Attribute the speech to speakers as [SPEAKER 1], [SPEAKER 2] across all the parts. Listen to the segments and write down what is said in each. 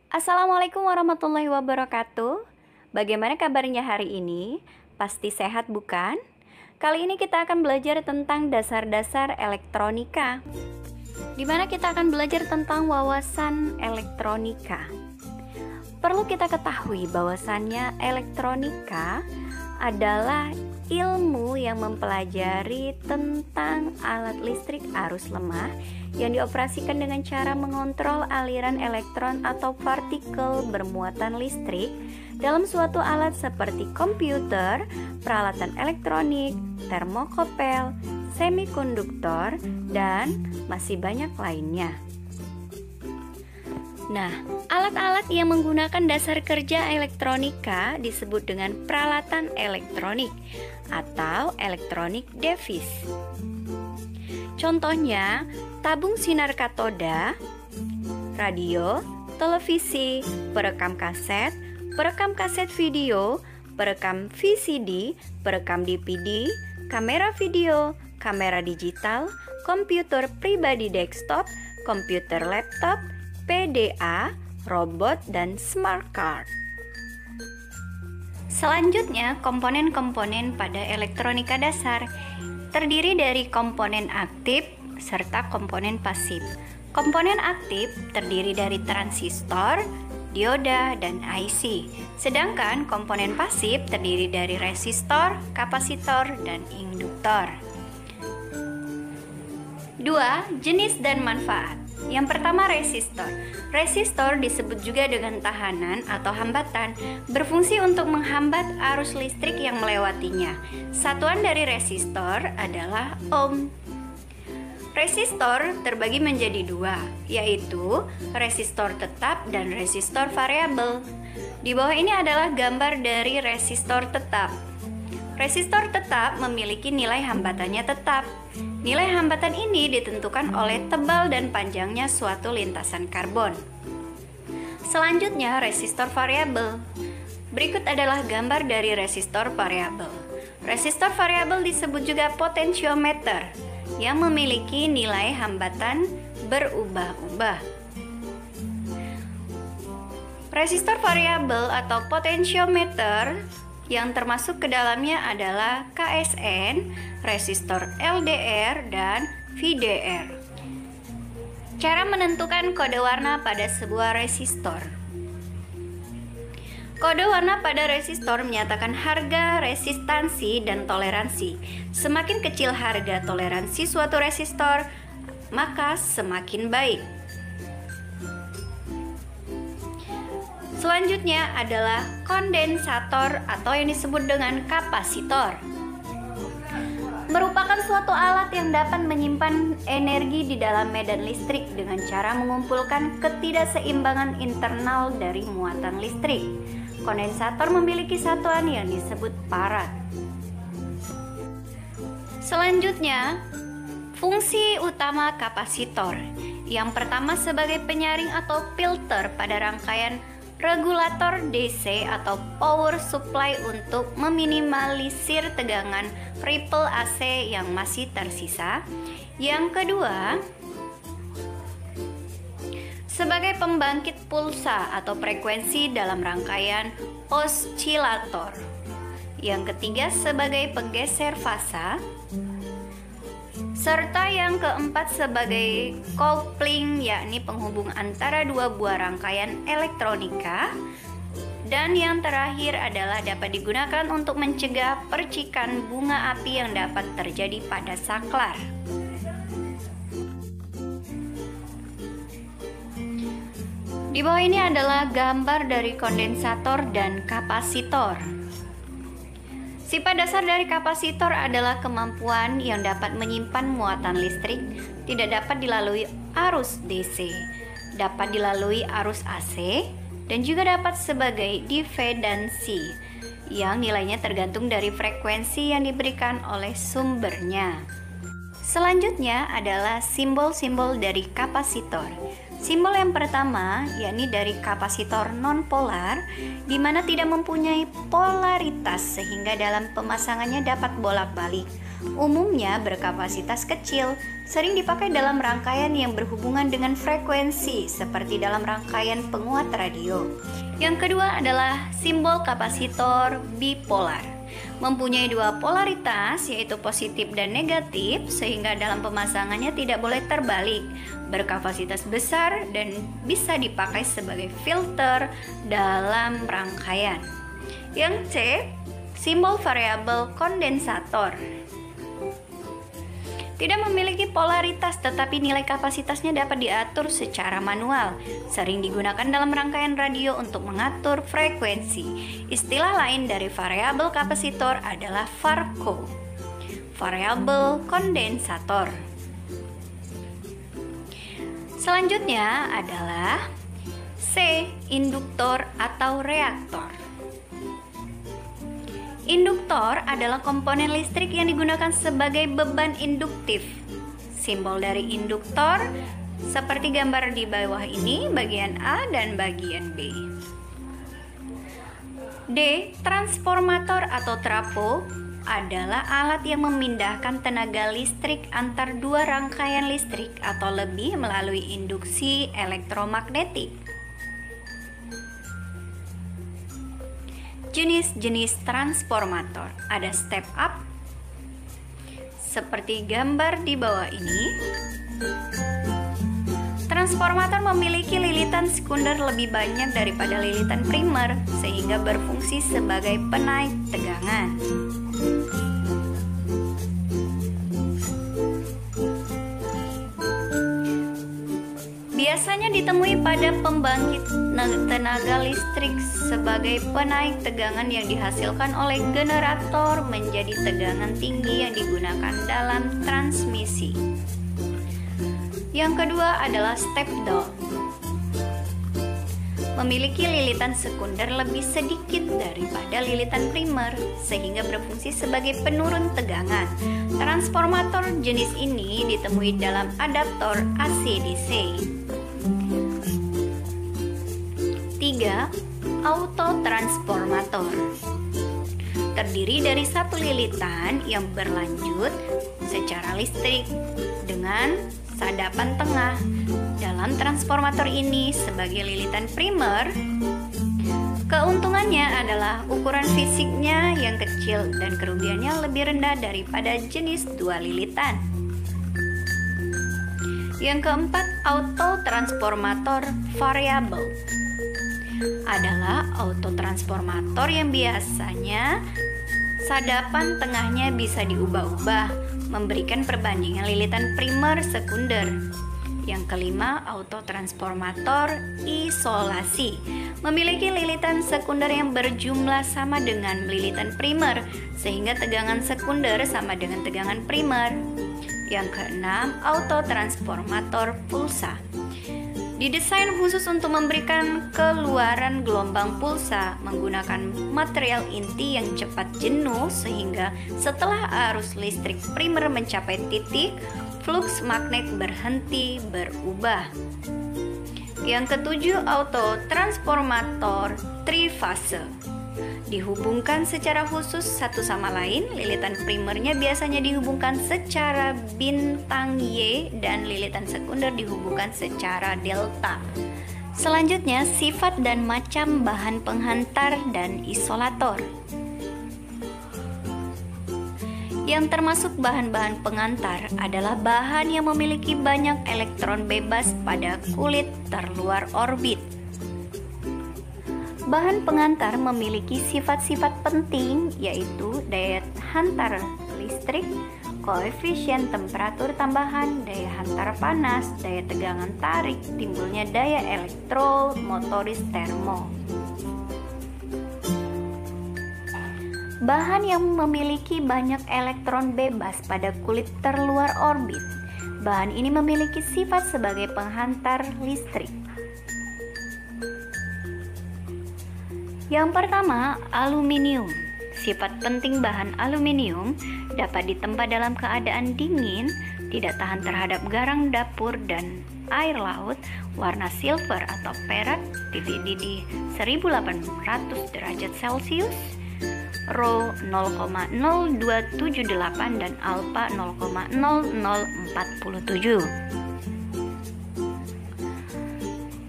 [SPEAKER 1] Assalamualaikum warahmatullahi wabarakatuh. Bagaimana kabarnya hari ini? Pasti sehat bukan? Kali ini kita akan belajar tentang dasar-dasar elektronika, di mana kita akan belajar tentang wawasan elektronika. Perlu kita ketahui bahwasannya elektronika adalah ilmu yang mempelajari tentang alat listrik arus lemah yang dioperasikan dengan cara mengontrol aliran elektron atau partikel bermuatan listrik dalam suatu alat seperti komputer, peralatan elektronik, termokopel, semikonduktor, dan masih banyak lainnya. Nah, alat-alat yang menggunakan dasar kerja elektronika disebut dengan peralatan elektronik atau electronic device. Contohnya, tabung sinar katoda, radio, televisi, perekam kaset video, perekam VCD, perekam DVD, kamera video, kamera digital, komputer pribadi desktop, komputer laptop, PDA, robot, dan smart card. Selanjutnya, komponen-komponen pada elektronika dasar terdiri dari komponen aktif serta komponen pasif. Komponen aktif terdiri dari transistor, dioda, dan IC. Sedangkan komponen pasif terdiri dari resistor, kapasitor, dan induktor. 2. Jenis dan manfaat. Yang pertama, resistor. Resistor disebut juga dengan tahanan atau hambatan, berfungsi untuk menghambat arus listrik yang melewatinya. Satuan dari resistor adalah ohm. Resistor terbagi menjadi dua, yaitu resistor tetap dan resistor variabel. Di bawah ini adalah gambar dari resistor tetap. Resistor tetap memiliki nilai hambatannya tetap. Nilai hambatan ini ditentukan oleh tebal dan panjangnya suatu lintasan karbon. Selanjutnya, resistor variabel. Berikut adalah gambar dari resistor variabel. Resistor variabel disebut juga potentiometer yang memiliki nilai hambatan berubah-ubah. Resistor variabel atau potentiometer yang termasuk ke dalamnya adalah KSN, resistor LDR, dan VDR. Cara menentukan kode warna pada sebuah resistor. Kode warna pada resistor menyatakan harga, resistansi, dan toleransi. Semakin kecil harga toleransi suatu resistor, maka semakin baik. Selanjutnya adalah kondensator atau yang disebut dengan kapasitor. Merupakan suatu alat yang dapat menyimpan energi di dalam medan listrik dengan cara mengumpulkan ketidakseimbangan internal dari muatan listrik. Kondensator memiliki satuan yang disebut farad. Selanjutnya, fungsi utama kapasitor. Yang pertama sebagai penyaring atau filter pada rangkaian regulator DC atau power supply untuk meminimalisir tegangan ripple AC yang masih tersisa. Yang kedua, sebagai pembangkit pulsa atau frekuensi dalam rangkaian osilator. Yang ketiga, sebagai penggeser fasa. Serta yang keempat sebagai coupling, yakni penghubung antara dua buah rangkaian elektronika. Dan yang terakhir adalah dapat digunakan untuk mencegah percikan bunga api yang dapat terjadi pada saklar. Di bawah ini adalah gambar dari kondensator dan kapasitor. Sifat dasar dari kapasitor adalah kemampuan yang dapat menyimpan muatan listrik, tidak dapat dilalui arus DC, dapat dilalui arus AC, dan juga dapat sebagai dipedansi. yang nilainya tergantung dari frekuensi yang diberikan oleh sumbernya. Selanjutnya adalah simbol-simbol dari kapasitor. Simbol yang pertama yakni dari kapasitor nonpolar, di mana tidak mempunyai polaritas sehingga dalam pemasangannya dapat bolak-balik. Umumnya berkapasitas kecil, sering dipakai dalam rangkaian yang berhubungan dengan frekuensi seperti dalam rangkaian penguat radio. Yang kedua adalah simbol kapasitor bipolar. Mempunyai dua polaritas yaitu positif dan negatif sehingga dalam pemasangannya tidak boleh terbalik, berkapasitas besar dan bisa dipakai sebagai filter dalam rangkaian. Yang C, simbol variabel kondensator. Tidak memiliki polaritas tetapi nilai kapasitasnya dapat diatur secara manual. Sering digunakan dalam rangkaian radio untuk mengatur frekuensi. Istilah lain dari variabel kapasitor adalah VARCO, variabel kondensator. Selanjutnya adalah C, induktor atau reaktor. Induktor adalah komponen listrik yang digunakan sebagai beban induktif. Simbol dari induktor seperti gambar di bawah ini, bagian A dan bagian B. D, transformator atau trapo adalah alat yang memindahkan tenaga listrik antar dua rangkaian listrik atau lebih melalui induksi elektromagnetik. Jenis-jenis transformator ada step up seperti gambar di bawah ini. Transformator memiliki lilitan sekunder lebih banyak daripada lilitan primer sehingga berfungsi sebagai penaik tegangan. Biasanya ditemui pada pembangkit tenaga listrik sebagai penaik tegangan yang dihasilkan oleh generator menjadi tegangan tinggi yang digunakan dalam transmisi. Yang kedua adalah step down. Memiliki lilitan sekunder lebih sedikit daripada lilitan primer sehingga berfungsi sebagai penurun tegangan. Transformator jenis ini ditemui dalam adaptor AC/DC. 3. Autotransformator. Terdiri dari satu lilitan yang berlanjut secara listrik dengan sadapan tengah. Dalam transformator ini sebagai lilitan primer, keuntungannya adalah ukuran fisiknya yang kecil dan kerugiannya lebih rendah daripada jenis dua lilitan. Yang keempat, autotransformator variabel adalah autotransformator yang biasanya sadapan tengahnya bisa diubah-ubah, memberikan perbandingan lilitan primer sekunder. Yang kelima, autotransformator isolasi, memiliki lilitan sekunder yang berjumlah sama dengan lilitan primer, sehingga tegangan sekunder sama dengan tegangan primer. Yang keenam, autotransformator pulsa. Didesain khusus untuk memberikan keluaran gelombang pulsa menggunakan material inti yang cepat jenuh sehingga setelah arus listrik primer mencapai titik, fluks magnet berhenti berubah. Yang ketujuh, autotransformator trifase. Dihubungkan secara khusus satu sama lain, lilitan primernya biasanya dihubungkan secara bintang Y dan lilitan sekunder dihubungkan secara delta. Selanjutnya, sifat dan macam bahan penghantar dan isolator. Yang termasuk bahan-bahan pengantar adalah bahan yang memiliki banyak elektron bebas pada kulit terluar orbit. Bahan pengantar memiliki sifat-sifat penting yaitu daya hantar listrik, koefisien temperatur tambahan, daya hantar panas, daya tegangan tarik, timbulnya daya elektromotoris termo. Bahan yang memiliki banyak elektron bebas pada kulit terluar orbit. Bahan ini memiliki sifat sebagai penghantar listrik. Yang pertama, aluminium. Sifat penting bahan aluminium dapat ditempa dalam keadaan dingin, tidak tahan terhadap garam dapur dan air laut, warna silver atau perak, titik didih 1800 derajat Celcius, Rho 0,0278 dan alpha 0,0047.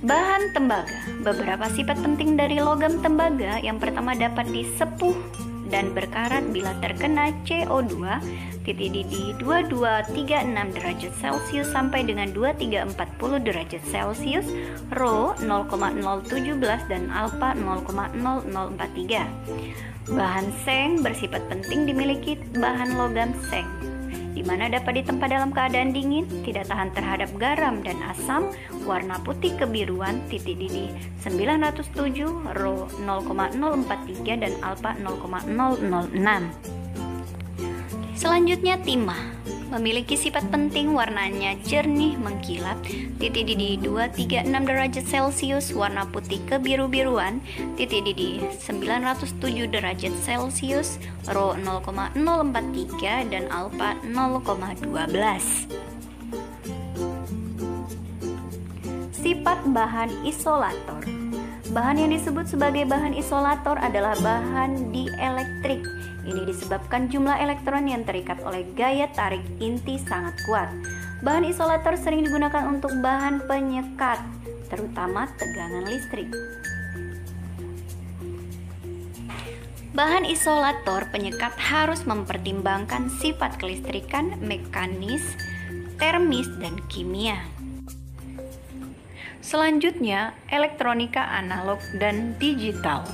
[SPEAKER 1] Bahan tembaga. Beberapa sifat penting dari logam tembaga. Yang pertama, dapat disepuh dan berkarat bila terkena CO2, titik didih 2236 derajat Celcius sampai dengan 2340 derajat Celcius, Rho 0,017 dan alpha 0,0043. Bahan seng bersifat penting dimiliki bahan logam seng, di mana dapat ditempa dalam keadaan dingin, tidak tahan terhadap garam dan asam, warna putih kebiruan, titik didih 907, Rho 0,043 dan alpha 0,006. Selanjutnya timah. Memiliki sifat penting, warnanya jernih mengkilap, titik didih 236 derajat Celcius, warna putih kebiru-biruan, titik didih 907 derajat Celcius, Rho 0,043 dan alpha 0,12. Sifat bahan isolator. Bahan yang disebut sebagai bahan isolator adalah bahan dielektrik. Ini disebabkan jumlah elektron yang terikat oleh gaya tarik inti sangat kuat. Bahan isolator sering digunakan untuk bahan penyekat, terutama tegangan listrik. Bahan isolator penyekat harus mempertimbangkan sifat kelistrikan, mekanis, termis, dan kimia. Selanjutnya, elektronika analog dan digital.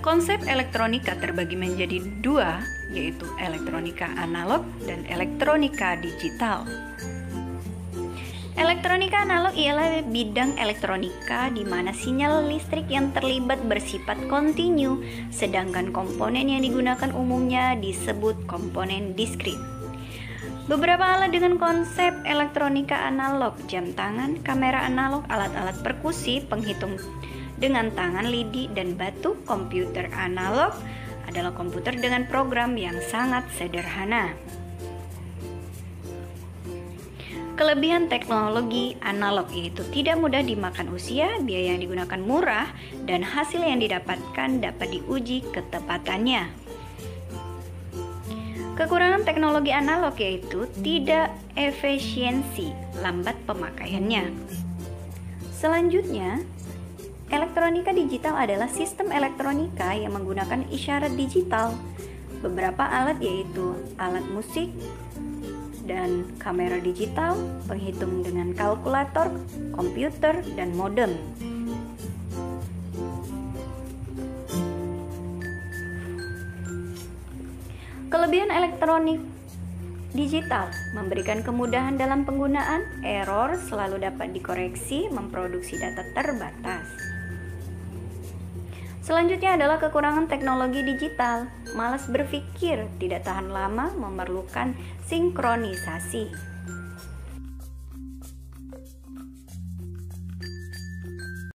[SPEAKER 1] Konsep elektronika terbagi menjadi dua, yaitu elektronika analog dan elektronika digital. Elektronika analog ialah bidang elektronika di mana sinyal listrik yang terlibat bersifat kontinu, sedangkan komponen yang digunakan umumnya disebut komponen diskrit. Beberapa alat dengan konsep elektronika analog, jam tangan, kamera analog, alat-alat perkusi, penghitung dengan tangan, lidi, dan batu. Komputer analog adalah komputer dengan program yang sangat sederhana. Kelebihan teknologi analog yaitu tidak mudah dimakan usia, biaya yang digunakan murah, dan hasil yang didapatkan dapat diuji ketepatannya. Kekurangan teknologi analog yaitu tidak efisiensi, lambat pemakaiannya. Selanjutnya, elektronika digital adalah sistem elektronika yang menggunakan isyarat digital. Beberapa alat yaitu alat musik dan kamera digital, penghitung dengan kalkulator, komputer, dan modem. Kelebihan elektronik digital memberikan kemudahan dalam penggunaan, error selalu dapat dikoreksi, memproduksi data terbatas. Selanjutnya adalah kekurangan teknologi digital, malas berpikir, tidak tahan lama, memerlukan sinkronisasi.